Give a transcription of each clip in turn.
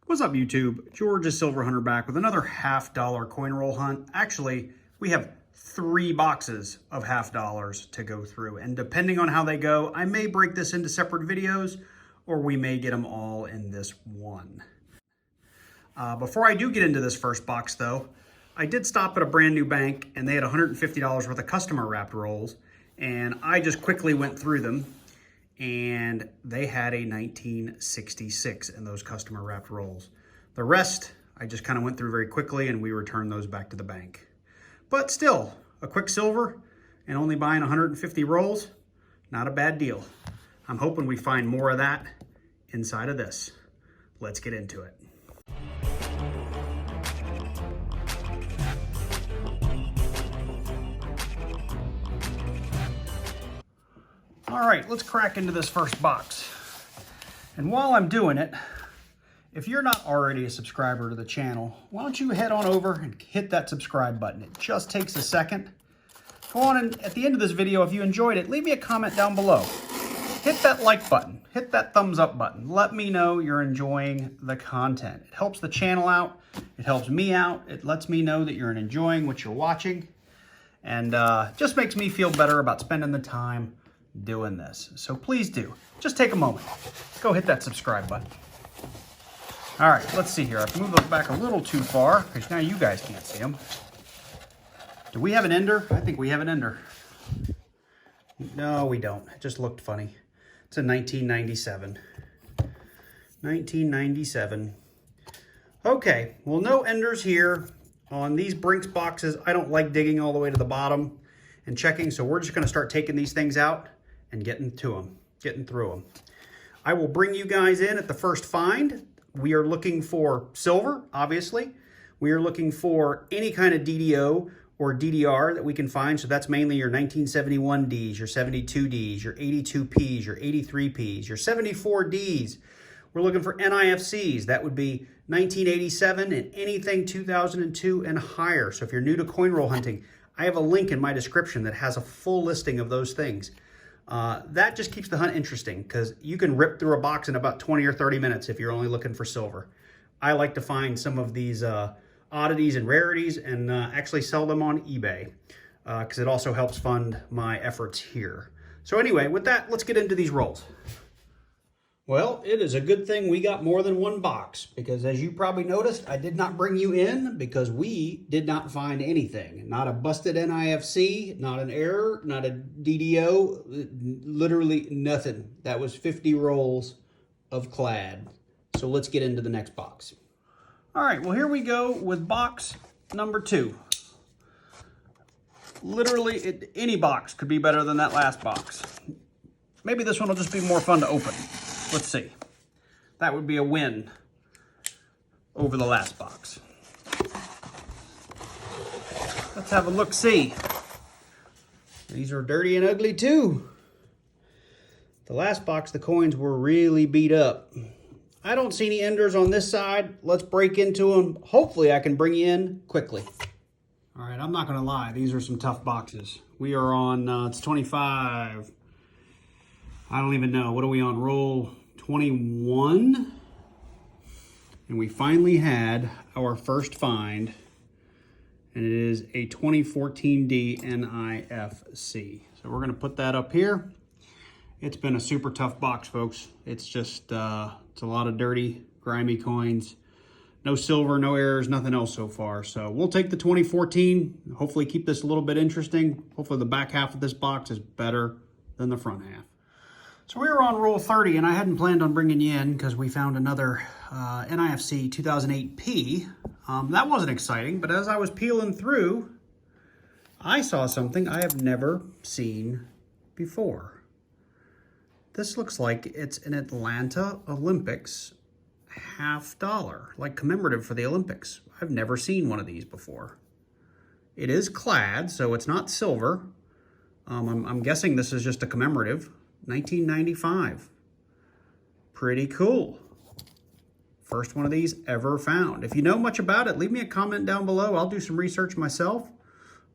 What's up, YouTube? George is Silver Hunter back with another $half coin roll hunt. Actually, we have 3 boxes of $half to go through, and depending on how they go, I may break this into separate videos, or we may get them all in this one. Before I do get into this first box, though, I did stop at a brand new bank, and they had $150 worth of customer wrapped rolls, and I just quickly went through them. And they had a 1966 in those customer wrapped rolls. The rest, I just kind of went through very quickly and we returned those back to the bank. But still, a quick silver and only buying 150 rolls, not a bad deal. I'm hoping we find more of that inside of this. Let's get into it. All right, let's crack into this first box. And while I'm doing it, if you're not already a subscriber to the channel, why don't you head on over and hit that subscribe button. It just takes a second. Go on, and at the end of this video, if you enjoyed it, leave me a comment down below. Hit that like button, hit that thumbs up button. Let me know you're enjoying the content. It helps the channel out, it helps me out, it lets me know that you're enjoying what you're watching, and just makes me feel better about spending the time doing this. So please do. Just take a moment. Go hit that subscribe button. All right, let's see here. I've moved those back a little too far because now you guys can't see them. Do we have an ender? I think we have an ender. No, we don't. It just looked funny. It's a 1997. 1997. Okay, well, no enders here. On these Brinks boxes, I don't like digging all the way to the bottom and checking, so we're just going to start taking these things out and getting through them. I will bring you guys in at the first find. We are looking for silver, obviously. We are looking for any kind of DDO or DDR that we can find. So that's mainly your 1971Ds, your 72Ds, your 82Ps, your 83Ps, your 74Ds. We're looking for NIFCs. That would be 1987 and anything 2002 and higher. So if you're new to coin roll hunting, I have a link in my description that has a full listing of those things. That just keeps the hunt interesting because you can rip through a box in about 20 or 30 minutes if you're only looking for silver. I like to find some of these oddities and rarities and actually sell them on eBay because it also helps fund my efforts here. So anyway, with that, let's get into these rolls. Well, it is a good thing we got more than one box because as you probably noticed, I did not bring you in because we did not find anything. Not a busted NIFC, not an error, not a DDO, literally nothing. That was 50 rolls of clad. So let's get into the next box. All right, well, here we go with box number 2. Literally, any box could be better than that last box. Maybe this one will just be more fun to open. Let's see. That would be a win over the last box. Let's have a look-see. These are dirty and ugly too. The last box, the coins were really beat up. I don't see any enders on this side. Let's break into them. Hopefully I can bring you in quickly. All right, I'm not gonna lie. These are some tough boxes. We are on, it's 25. I don't even know. What are we on? Roll 21. And we finally had our first find. And it is a 2014D NIFC. So we're going to put that up here. It's been a super tough box, folks. It's just, it's a lot of dirty, grimy coins. No silver, no errors, nothing else so far. So we'll take the 2014. Hopefully keep this a little bit interesting. Hopefully the back half of this box is better than the front half. So we were on roll 30, and I hadn't planned on bringing you in because we found another NIFC 2008P. That wasn't exciting, but as I was peeling through, I saw something I have never seen before. This looks like it's an Atlanta Olympics $half, like commemorative for the Olympics. I've never seen one of these before. It is clad, so it's not silver. I'm guessing this is just a commemorative. 1995. Pretty cool. First one of these ever found. If you know much about it, leave me a comment down below. I'll do some research myself.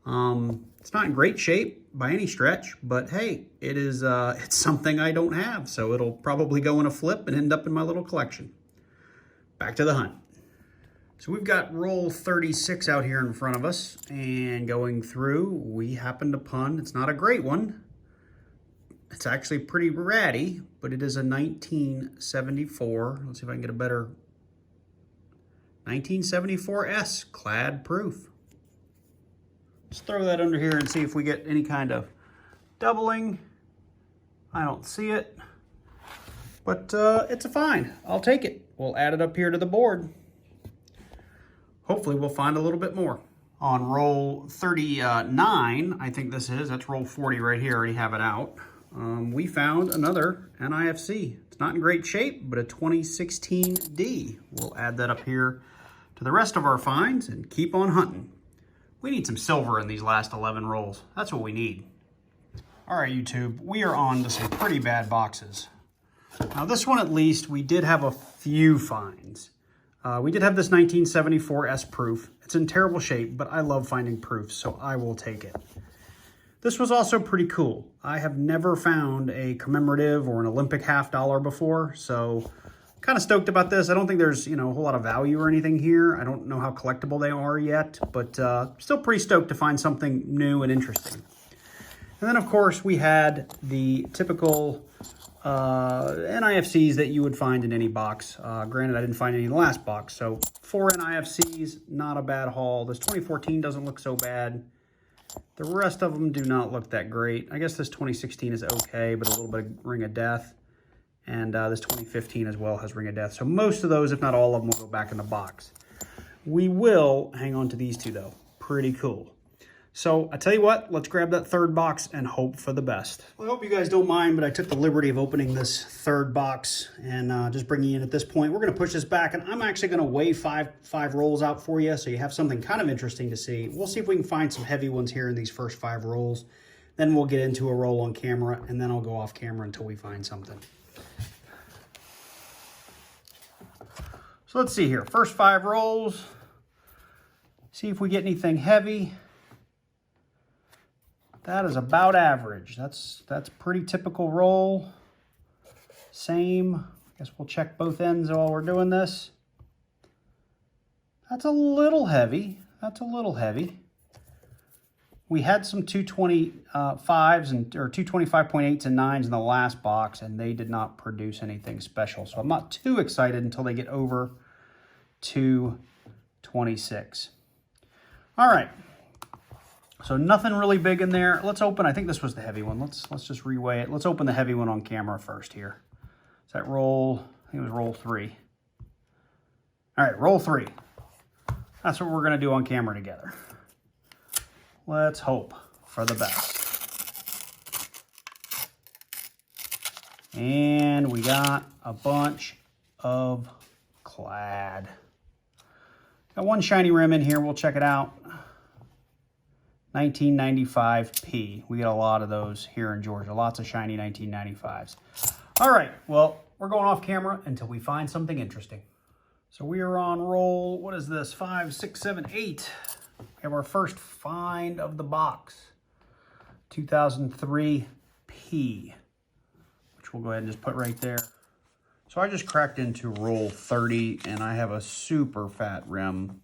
It's not in great shape by any stretch, but hey, it is it's something I don't have, so it'll probably go in a flip and end up in my little collection. back to the hunt. So we've got roll 36 out here in front of us, and going through, we happened upon, it's not a great one. It's actually pretty ratty, but it is a 1974. Let's see if I can get a better 1974S clad proof. Let's throw that under here and see if we get any kind of doubling. I don't see it, but it's a find. I'll take it. We'll add it up here to the board. Hopefully we'll find a little bit more. On roll 39, I think this is, that's roll 40 right here, I already have it out. We found another NIFC. It's not in great shape, but a 2016D. We'll add that up here to the rest of our finds and keep on hunting. We need some silver in these last 11 rolls. That's what we need. All right, YouTube, we are on to some pretty bad boxes. Now this one at least, we did have a few finds. We did have this 1974S proof. It's in terrible shape, but I love finding proofs, so I will take it. This was also pretty cool. I have never found a commemorative or an Olympic $50 before, so kind of stoked about this. I don't think there's, a whole lot of value or anything here. I don't know how collectible they are yet, but still pretty stoked to find something new and interesting. And then, of course, we had the typical NIFCs that you would find in any box. Granted, I didn't find any in the last box, so 4 NIFCs, not a bad haul. This 2014 doesn't look so bad. The rest of them do not look that great. I guess this 2016 is okay, but a little bit of Ring of Death. And this 2015 as well has Ring of Death. So most of those, if not all of them, will go back in the box. We will hang on to these two, though. Pretty cool. So I tell you what, let's grab that third box and hope for the best. Well, I hope you guys don't mind, but I took the liberty of opening this third box and just bringing you in at this point. We're going to push this back, and I'm actually going to weigh five rolls out for you so you have something kind of interesting to see. We'll see if we can find some heavy ones here in these first 5 rolls. Then we'll get into a roll on camera, and then I'll go off camera until we find something. So let's see here. First 5 rolls. See if we get anything heavy. That is about average. That's pretty typical roll. Same. I guess we'll check both ends while we're doing this. That's a little heavy. That's a little heavy. We had some 225s or 225.8s and 9s in the last box, and they did not produce anything special. So I'm not too excited until they get over 226. All right. So nothing really big in there. Let's open, I think this was the heavy one. Let's just reweigh it. Let's open the heavy one on camera first here. Is that roll, I think it was roll 3. All right, roll 3. That's what we're gonna do on camera together. Let's hope for the best. And we got a bunch of clad. Got one shiny rim in here, we'll check it out. 1995P. We get a lot of those here in Georgia. Lots of shiny 1995s. All right, well, we're going off camera until we find something interesting. So we are on roll, what is this, 5, 6, 7, 8. We have our first find of the box. 2003P, which we'll go ahead and just put right there. So I just cracked into roll 30, and I have a super fat rim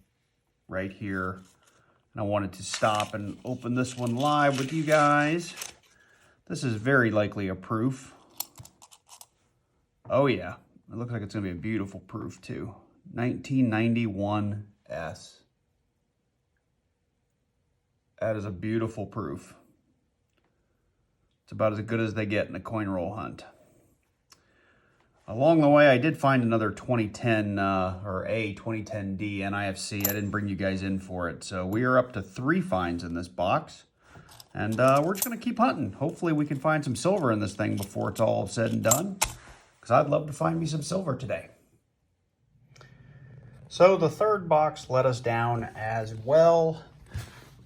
right here. I wanted to stop and open this one live with you guys. This is very likely a proof. Oh yeah, it looks like it's gonna be a beautiful proof too. 1991S. That is a beautiful proof. It's about as good as they get in a coin roll hunt. Along the way, I did find another 2010 or a 2010D NIFC. I didn't bring you guys in for it. So we are up to 3 finds in this box. And we're just going to keep hunting. Hopefully we can find some silver in this thing before it's all said and done. Because I'd love to find me some silver today. So the third box let us down as well.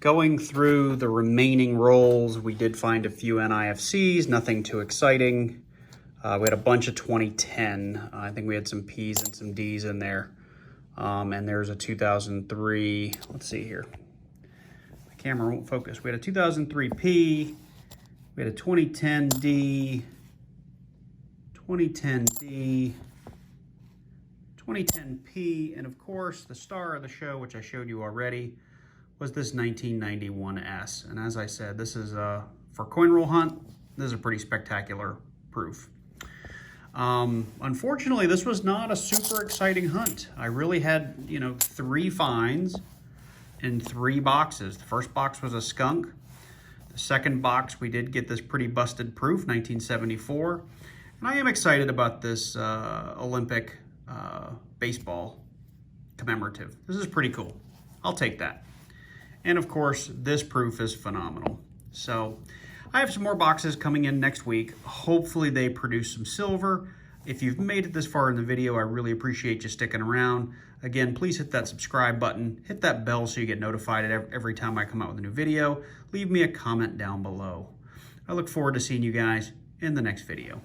Going through the remaining rolls, we did find a few NIFCs. Nothing too exciting. We had a bunch of 2010. I think we had some P's and some D's in there. And there's a 2003. Let's see here. My camera won't focus. We had a 2003P. We had a 2010D. 2010D. 2010P, and of course the star of the show, which I showed you already, was this 1991S. And as I said, this is for coin roll hunt, this is a pretty spectacular proof. Unfortunately, this was not a super exciting hunt. I really had, 3 finds in 3 boxes. The first box was a skunk. The second box, we did get this pretty busted proof, 1974. And I am excited about this Olympic baseball commemorative. This is pretty cool. I'll take that. And of course, this proof is phenomenal. So I have some more boxes coming in next week. Hopefully they produce some silver. If you've made it this far in the video, I really appreciate you sticking around. Again, please hit that subscribe button, hit that bell so you get notified every time I come out with a new video. Leave me a comment down below. I look forward to seeing you guys in the next video.